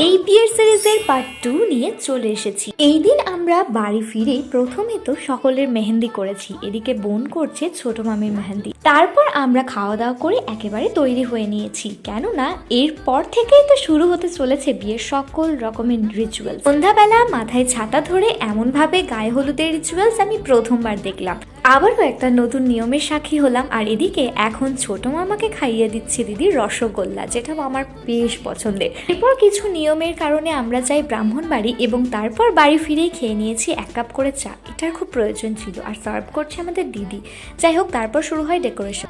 এই বিয়ের সিরিজের পার্ট 2 নিয়ে চলে এসেছি। এই দিন আমরা বাড়ি ফিরে প্রথমে তো সকলের মেহেন্দি করেছি, এদিকে বোন করছে ছোট মামির মেহেন্দি। তারপর আমরা খাওয়া দাওয়া করে একেবারে তৈরি হয়ে নিয়েছি, কেননা এরপর থেকেই তো শুরু হতে চলেছে বিয়ের সকল রকমের রিচুয়াল। সন্ধ্যাবেলা মাথায় ছাতা ধরে এমন ভাবে গায়ে হলুদের রিচুয়ালস আমি প্রথমবার দেখলাম। আবারও একটা নতুন নিয়মের সাক্ষী হলাম। আর এদিকে এখন ছোট মামাকে খাইয়ে দিচ্ছে দিদি রসগোল্লা, যেটা আমার বেশ পছন্দের। এরপর কিছু নিয়মের কারণে আমরা যাই ব্রাহ্মণ বাড়ি এবং তারপর বাড়ি ফিরেই খেয়ে নিয়েছি 1 কাপ করে চা। এটার খুব প্রয়োজন ছিল। আর সার্ভ করছে আমাদের দিদি। যাই হোক, তারপর শুরু হয় ডেকোরেশন।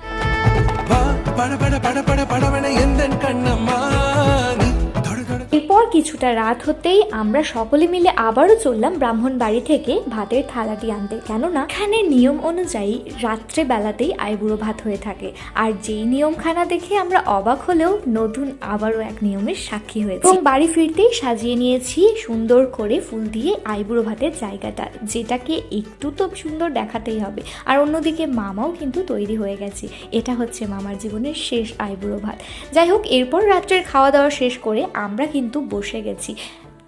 এরপর কিছুটা রাত হতেই আমরা সকলে মিলে আবারও চললাম ব্রাহ্মণ বাড়ি থেকে ভাতের থালাটি আনতে, কেননা এখানে নিয়ম অনুযায়ী রাত্রে বেলাতেই আইবুড়ো ভাত হয়ে থাকে। আর যেই নিয়মখানা দেখে আমরা অবাক হলেও নতুন আবারও এক নিয়মের সাক্ষী হয়েছে। এবং বাড়ি ফিরতেই সাজিয়ে নিয়েছি সুন্দর করে ফুল দিয়ে আইবুড়ো ভাতের জায়গাটা, যেটাকে একটু তো সুন্দর দেখাতেই হবে। আর অন্যদিকে মামাও কিন্তু তৈরি হয়ে গেছে। এটা হচ্ছে মামার জীবনের শেষ আইবুড়ো ভাত। যাই হোক, এরপর রাত্রের খাওয়া দাওয়া শেষ করে আমরা কিন্তু বসে গেছি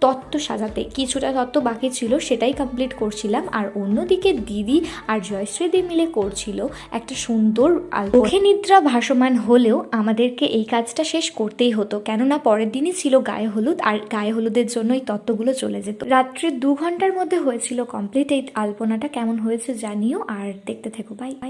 তত্ত্ব সাজাতে। কিছুটা তত্ত্ব বাকি ছিল, সেটাই কমপ্লিট করছিলাম। আর অন্যদিকে দিদি আর জয়শ্রীদি মিলে করছিল একটা সুন্দর চোখে নিদ্রা ভাসমান হলেও আমাদেরকে এই কাজটা শেষ করতেই হতো, কেননা পরের দিনই ছিল গায়ে হলুদ। আর গায়ে হলুদের জন্যই তত্ত্বগুলো চলে যেত। রাত্রে 2 ঘন্টার মধ্যে হয়েছিল কমপ্লিট এই আলপনাটা। কেমন হয়েছে জানিও, আর দেখতে থেকো। Bye bye.